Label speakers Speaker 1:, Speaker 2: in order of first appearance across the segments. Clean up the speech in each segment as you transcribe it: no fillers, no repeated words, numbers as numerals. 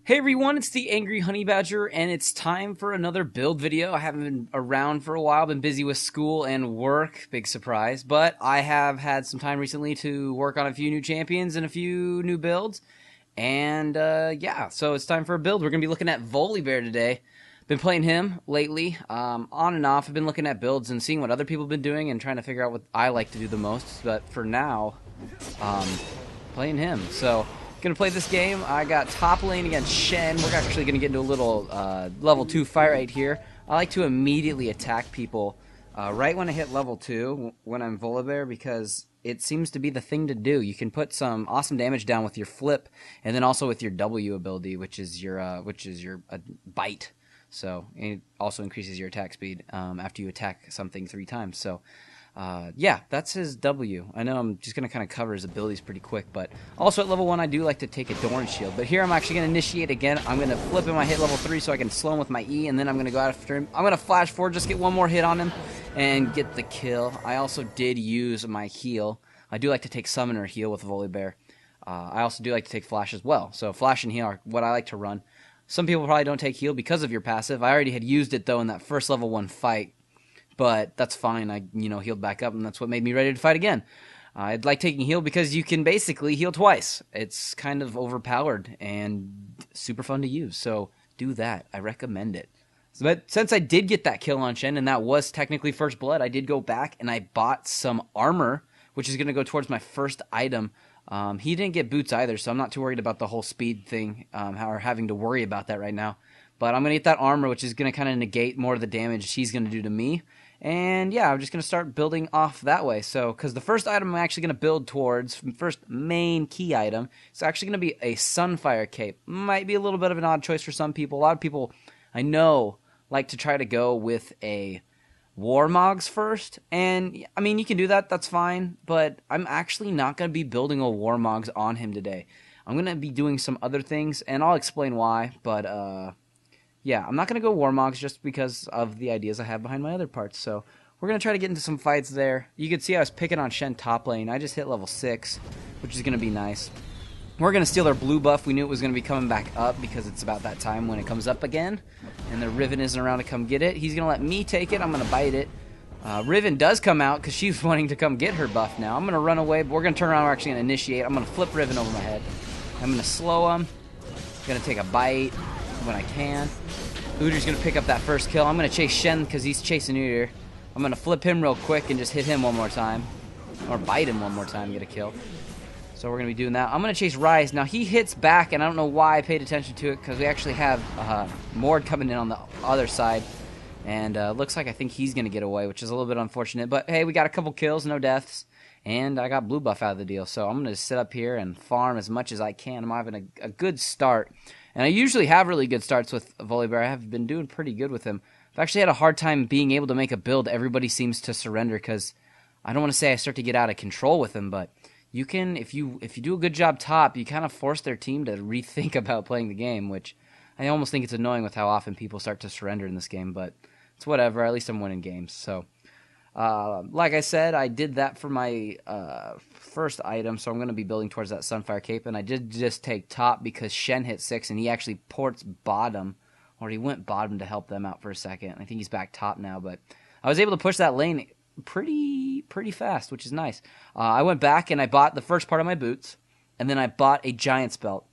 Speaker 1: Hey everyone, it's the Angry Honey Badger, and it's time for another build video. I haven't been around for a while, been busy with school and work, big surprise, but I have had some time recently to work on a few new champions and a few new builds, and yeah, so it's time for a build. We're going to be looking at Volibear today. Been playing him lately, on and off. I've been looking at builds and seeing what other people have been doing and trying to figure out what I like to do the most, but for now, playing him, so... Gonna play this game. I got top lane against Shen. We're actually gonna get into a little level 2 fight right here. I like to immediately attack people right when I hit level 2 when I'm Volibear, because it seems to be the thing to do. You can put some awesome damage down with your flip, and then also with your W ability, which is your bite. So it also increases your attack speed after you attack something 3 times. So. Yeah, that's his W. I know I'm just going to kind of cover his abilities pretty quick, but also at level 1 I do like to take a Dorn Shield. But here I'm actually going to initiate again. I'm going to flip him when I hit level 3 so I can slow him with my E, and then I'm going to go after him. I'm going to flash forward, just get one more hit on him, and get the kill. I also did use my heal. I do like to take Summoner heal with Volibear. I also do like to take Flash as well. So Flash and heal are what I like to run. Some people probably don't take heal because of your passive. I already had used it, though, in that first level 1 fight. But that's fine. I, healed back up, and that's what made me ready to fight again. I'd like taking heal because you can basically heal twice. It's kind of overpowered and super fun to use, so do that. I recommend it. But since I did get that kill on Shen, and that was technically first blood, I did go back and I bought some armor, which is going to go towards my first item. He didn't get boots either, so I'm not too worried about the whole speed thing, or having to worry about that right now. But I'm going to get that armor, which is going to kind of negate more of the damage she's going to do to me. And yeah, I'm just going to start building off that way. So, because the first item I'm actually going to build towards, first main key item, is actually going to be a Sunfire Cape. Might be a little bit of an odd choice for some people. A lot of people, I know, like to try to go with a Warmogs first. And, I mean, you can do that, that's fine. But I'm actually not going to be building a Warmogs on him today. I'm going to be doing some other things, and I'll explain why, but, yeah, I'm not going to go Warmogs just because of the ideas I have behind my other parts. So we're going to try to get into some fights there. You can see I was picking on Shen top lane. I just hit level 6, which is going to be nice. We're going to steal their blue buff. We knew it was going to be coming back up because it's about that time when it comes up again. And the Riven isn't around to come get it. He's going to let me take it. I'm going to bite it. Riven does come out because she's wanting to come get her buff now. I'm going to run away, but we're going to turn around. We're actually going to initiate. I'm going to flip Riven over my head. I'm going to slow him. I'm going to take a bite when I can. Udyr's going to pick up that first kill. I'm going to chase Shen because he's chasing Udyr. I'm going to flip him real quick and just hit him one more time. Or bite him one more time and get a kill. So we're going to be doing that. I'm going to chase Ryze. Now he hits back, and I don't know why I paid attention to it because we actually have Mord coming in on the other side. And looks like I think he's going to get away, which is a little bit unfortunate. But hey, we got a couple kills, no deaths. And I got blue buff out of the deal. So I'm going to sit up here and farm as much as I can. I'm having a good start. And I usually have really good starts with Volibear. I have been doing pretty good with him. I've actually had a hard time being able to make a build. Everybody seems to surrender because I don't want to say I start to get out of control with him, but you can, if you do a good job top, you kind of force their team to rethink about playing the game, which I almost think it's annoying with how often people start to surrender in this game, but it's whatever. At least I'm winning games. So, like I said, I did that for my first item, so I'm going to be building towards that Sunfire Cape, and I did just take top because Shen hit 6, and he actually ports bottom, or he went bottom to help them out for a second. I think he's back top now, but I was able to push that lane pretty fast, which is nice. I went back, and I bought the first part of my boots, and then I bought a Giant's Belt.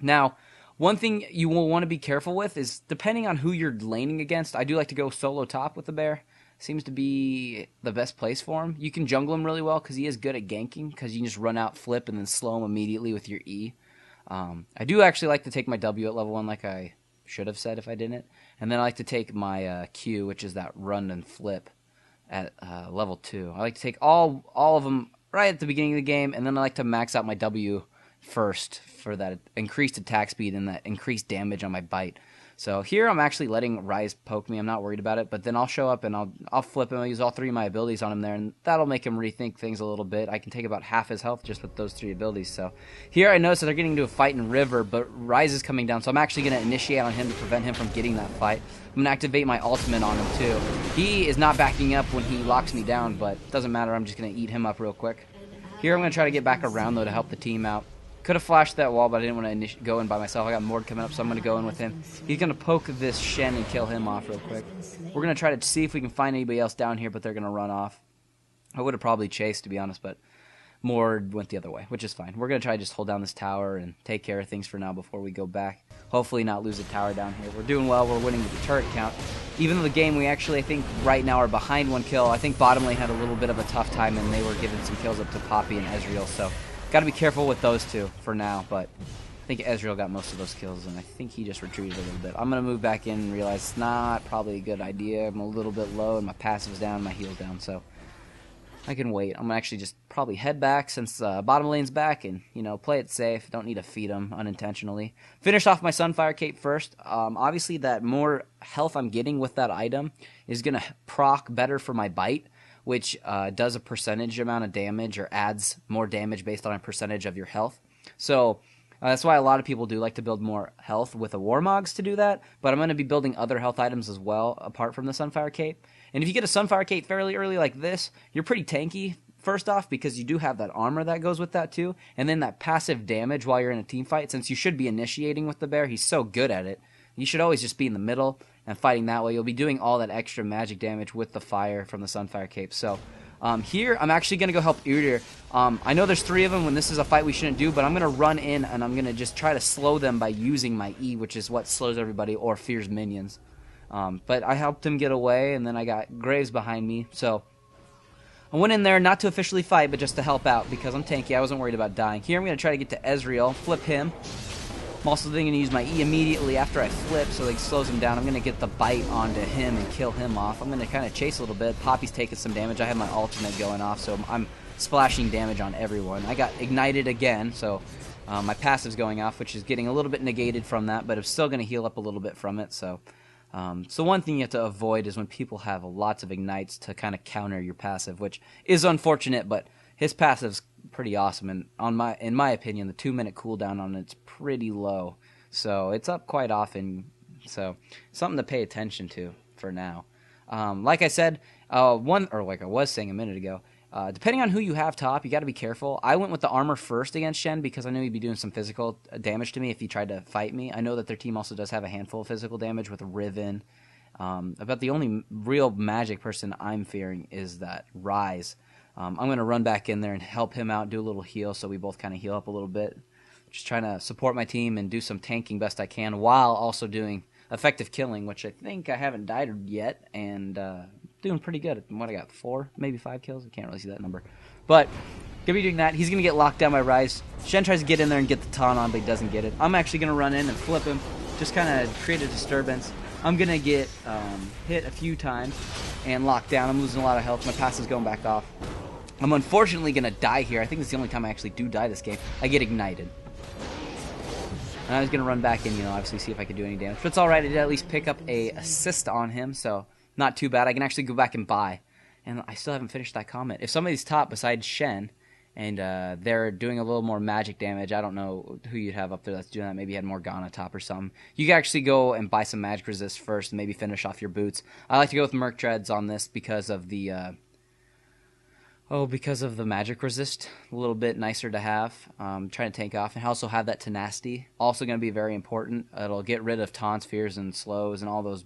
Speaker 1: Now, one thing you will want to be careful with is, depending on who you're laning against, I do like to go solo top with the bear. Seems to be the best place for him. You can jungle him really well because he is good at ganking because you can just run out, flip, and then slow him immediately with your E. I do actually like to take my W at level 1 like I should have said if I didn't. And then I like to take my Q, which is that run and flip, at level 2. I like to take all of them right at the beginning of the game, and then I like to max out my W first for that increased attack speed and that increased damage on my bite. So here I'm actually letting Ryze poke me. I'm not worried about it, but then I'll show up and I'll flip him. I'll use all 3 of my abilities on him there, and that'll make him rethink things a little bit. I can take about half his health just with those 3 abilities. So here I notice that they're getting into a fight in River, but Ryze is coming down, so I'm actually going to initiate on him to prevent him from getting that fight. I'm going to activate my ultimate on him too. He is not backing up when he locks me down, but it doesn't matter. I'm just going to eat him up real quick. Here I'm going to try to get back around though to help the team out. Could have flashed that wall, but I didn't want to go in by myself. I got Mord coming up, so I'm going to go in with him. He's going to poke this Shen and kill him off real quick. We're going to try to see if we can find anybody else down here, but they're going to run off. I would have probably chased, to be honest, but Mord went the other way, which is fine. We're going to try to just hold down this tower and take care of things for now before we go back. Hopefully not lose a tower down here. We're doing well. We're winning with the turret count. Even though the game, we actually, I think, right now are behind 1 kill. I think bottom lane had a little bit of a tough time, and they were giving some kills up to Poppy and Ezreal, so got to be careful with those two for now, but I think Ezreal got most of those kills, and I think he just retreated a little bit. I'm going to move back in and realize it's not probably a good idea. I'm a little bit low, and my passive's down, my heal's down, so I can wait. I'm going to actually just probably head back since bottom lane's back and, you know, play it safe. Don't need to feed them unintentionally. Finish off my Sunfire Cape first. Obviously, that more health I'm getting with that item is going to proc better for my bite, which does a percentage amount of damage or adds more damage based on a percentage of your health. So that's why a lot of people do like to build more health with a Warmogs to do that, but I'm going to be building other health items as well apart from the Sunfire Cape. And if you get a Sunfire Cape fairly early like this, you're pretty tanky, first off, because you do have that armor that goes with that too, and then that passive damage while you're in a team fight, since you should be initiating with the bear, he's so good at it. You should always just be in the middle and fighting that way. You'll be doing all that extra magic damage with the fire from the Sunfire Cape. So here, I'm actually going to go help Udyr. I know there's 3 of them when this is a fight we shouldn't do, but I'm going to run in and I'm going to just try to slow them by using my E, which is what slows everybody or fears minions. But I helped him get away, and then I got Graves behind me. So I went in there not to officially fight, but just to help out because I'm tanky. I wasn't worried about dying. Here I'm going to try to get to Ezreal, flip him. I'm also going to use my E immediately after I flip, so it slows him down. I'm going to get the bite onto him and kill him off. I'm going to kind of chase a little bit. Poppy's taking some damage. I have my ultimate going off, so I'm splashing damage on everyone. I got ignited again, so my passive's going off, which is getting a little bit negated from that, but I'm still going to heal up a little bit from it. So one thing you have to avoid is when people have lots of ignites to kind of counter your passive, which is unfortunate, but his passive's pretty awesome, and in my opinion, the 2-minute cooldown on it's pretty low, so it's up quite often. So something to pay attention to for now. Like I said, like I was saying a minute ago, depending on who you have top, you got to be careful. I went with the armor first against Shen because I knew he'd be doing some physical damage to me if he tried to fight me. I know that their team also does have a handful of physical damage with Riven. About the only real magic person I'm fearing is that Rise. I'm going to run back in there and help him out, do a little heal so we both kind of heal up a little bit. Just trying to support my team and do some tanking best I can while also doing effective killing, which I think I haven't died yet, and doing pretty good. What I got, 4, maybe 5 kills? I can't really see that number. But going to be doing that. He's going to get locked down by Rise. Shen tries to get in there and get the taunt on, but he doesn't get it. I'm actually going to run in and flip him, just kind of create a disturbance. I'm going to get hit a few times and locked down. I'm losing a lot of health. My passive's going back off. I'm unfortunately going to die here. I think it's the only time I actually do die this game. I get ignited. And I was going to run back in, obviously see if I could do any damage. But it's alright. I did at least pick up a assist on him, so not too bad. I can actually go back and buy. And I still haven't finished that comment. If somebody's top besides Shen, and they're doing a little more magic damage, I don't know who you'd have up there that's doing that. Maybe you had Morgana top or something. You can actually go and buy some magic resist first and maybe finish off your boots. I like to go with Merc Treads on this because of the... because of the magic resist, a little bit nicer to have. Trying to tank off, and also have that tenacity. Also going to be very important. It'll get rid of taunts, fears, and slows, and all those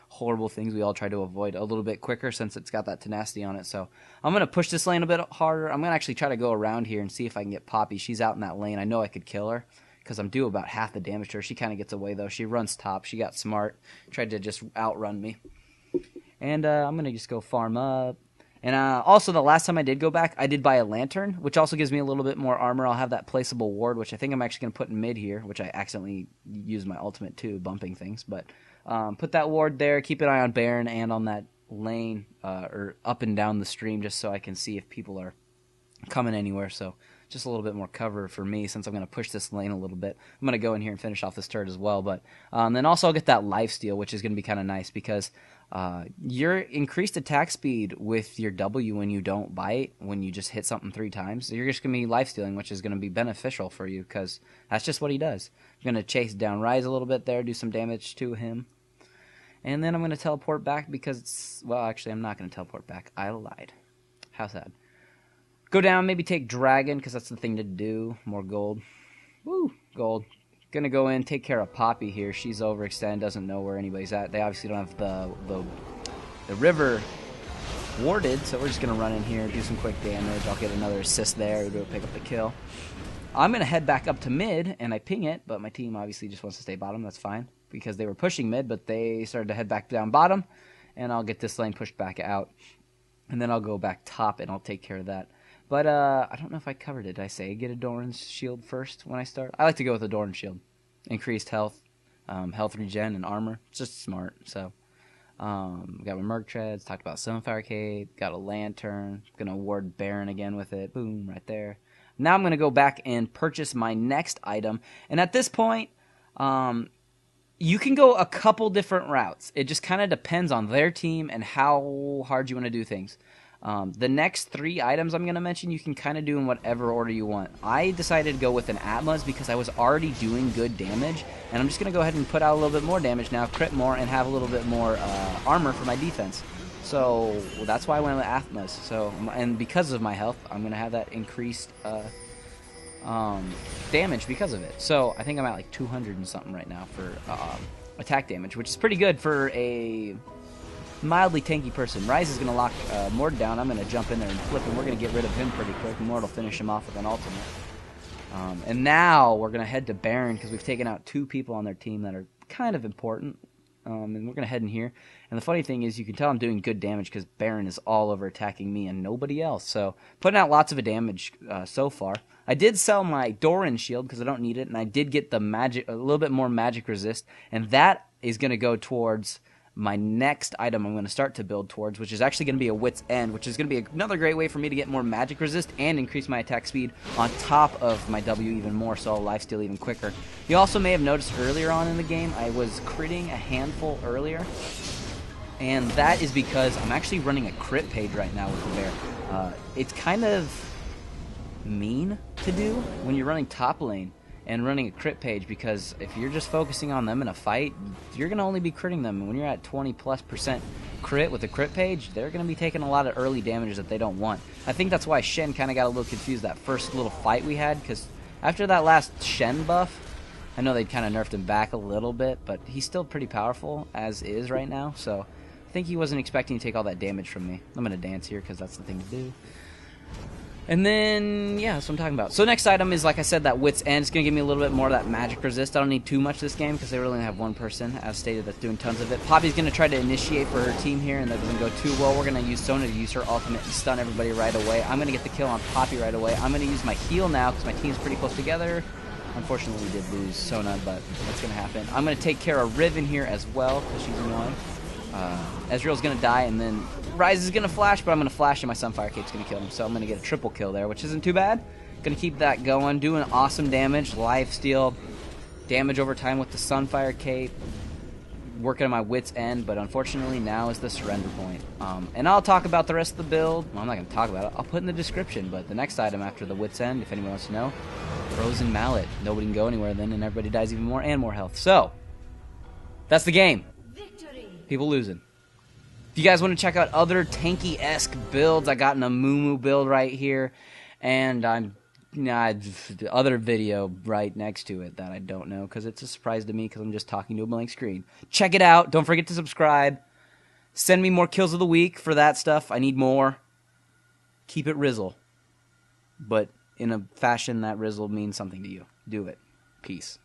Speaker 1: horrible things we all try to avoid a little bit quicker since it's got that tenacity on it. So I'm going to push this lane a bit harder. I'm going to actually try to go around here and see if I can get Poppy. She's out in that lane. I know I could kill her because I'm due about half the damage to her. She kind of gets away, though. She runs top. She got smart. Tried to just outrun me. And I'm going to just go farm up. And also, the last time I did go back, I did buy a lantern, which also gives me a little bit more armor. I'll have that placeable ward, which I think I'm actually going to put in mid here, which I accidentally used my ultimate too, bumping things. But put that ward there, keep an eye on Baron and on that lane, or up and down the stream, just so I can see if people are coming anywhere. So just a little bit more cover for me since I'm going to push this lane a little bit. I'm going to go in here and finish off this turret as well. But then also I'll get that lifesteal, which is going to be kind of nice because... your increased attack speed with your W when you don't bite, when you just hit something 3 times, you're just going to be lifestealing, which is going to be beneficial for you because that's just what he does. I'm going to chase down Rise a little bit there, do some damage to him. And then I'm going to teleport back because it's... Well, actually, I'm not going to teleport back. I lied. How sad. Go down, maybe take Dragon because that's the thing to do. More gold. Woo, gold. Gonna go in, take care of Poppy here. She's overextended, doesn't know where anybody's at. They obviously don't have the river warded, so we're just gonna run in here, do some quick damage. I'll get another assist there, we'll pick up the kill. I'm gonna head back up to mid, and I ping it, but my team obviously just wants to stay bottom. That's fine, because they were pushing mid, but they started to head back down bottom, and I'll get this lane pushed back out. And then I'll go back top, and I'll take care of that. But I don't know if I covered it. Did I say get a Doran's shield first when I start? I like to go with a Doran shield. Increased health, health regen, and armor. It's just smart. So, got my Merc Treads, talked about Sunfire Cape, got a Lantern. Going to ward Baron again with it. Boom, right there. Now I'm going to go back and purchase my next item. And at this point, you can go a couple different routes. It just kind of depends on their team and how hard you want to do things. The next 3 items I'm going to mention, you can kind of do in whatever order you want. I decided to go with an Atlas because I was already doing good damage, and I'm just going to go ahead and put out a little bit more damage now, crit more, and have a little bit more armor for my defense. So that's why I went with Atlas. So, and because of my health, I'm going to have that increased damage because of it. So I think I'm at like 200 and something right now for attack damage, which is pretty good for a mildly tanky person. Rise is going to lock Mord down. I'm going to jump in there and flip him. We're going to get rid of him pretty quick. Mord will finish him off with an ultimate. And now we're going to head to Baron because we've taken out 2 people on their team that are kind of important. And we're going to head in here. And the funny thing is you can tell I'm doing good damage because Baron is all over attacking me and nobody else. So putting out lots of damage so far. I did sell my Doran shield because I don't need it. And I did get the magic, a little bit more magic resist. And that is going to go towards my next item I'm going to start to build towards, which is actually going to be a Wit's End, which is going to be another great way for me to get more magic resist and increase my attack speed on top of my W even more, so I'll lifesteal even quicker. You also may have noticed earlier on in the game, I was critting a handful earlier, and that is because I'm actually running a crit page right now with the bear. It's kind of mean to do when you're running top lane and running a crit page, because if you're just focusing on them in a fight, you're going to only be critting them. And when you're at 20+% crit with a crit page, they're going to be taking a lot of early damage that they don't want. I think that's why Shen kind of got a little confused that first little fight we had, because after that last Shen buff, I know they kind of nerfed him back a little bit, but he's still pretty powerful as is right now, so I think he wasn't expecting to take all that damage from me. I'm going to dance here because that's the thing to do. And then, yeah, that's what I'm talking about. So next item is, like I said, that Wit's End. It's going to give me a little bit more of that magic resist. I don't need too much this game because they really only have 1 person, as stated, that's doing tons of it. Poppy's going to try to initiate for her team here, and that doesn't go too well. We're going to use Sona to use her ultimate and stun everybody right away. I'm going to get the kill on Poppy right away. I'm going to use my heal now because my team's pretty close together. Unfortunately, we did lose Sona, but that's going to happen. I'm going to take care of Riven here as well because she's annoying. Ezreal's going to die, and then Rise is going to flash, but I'm going to flash, and my Sunfire Cape's going to kill him. So I'm going to get a triple kill there, which isn't too bad. Going to keep that going, doing awesome damage, lifesteal, damage over time with the Sunfire Cape, working on my Wit's End, but unfortunately now is the surrender point. And I'll talk about the rest of the build. Well, I'm not going to talk about it. I'll put it in the description, but the next item after the Wit's End, if anyone wants to know, Frozen Mallet. Nobody can go anywhere then, and everybody dies even more and more health. So, that's the game. People losing. If you guys want to check out other tanky-esque builds, I got an Amumu build right here, and the other video right next to it that I don't know because it's a surprise to me because I'm just talking to a blank screen. Check it out. Don't forget to subscribe. Send me more kills of the week for that stuff. I need more. Keep it Rizzle, but in a fashion that Rizzle means something to you. Do it. Peace.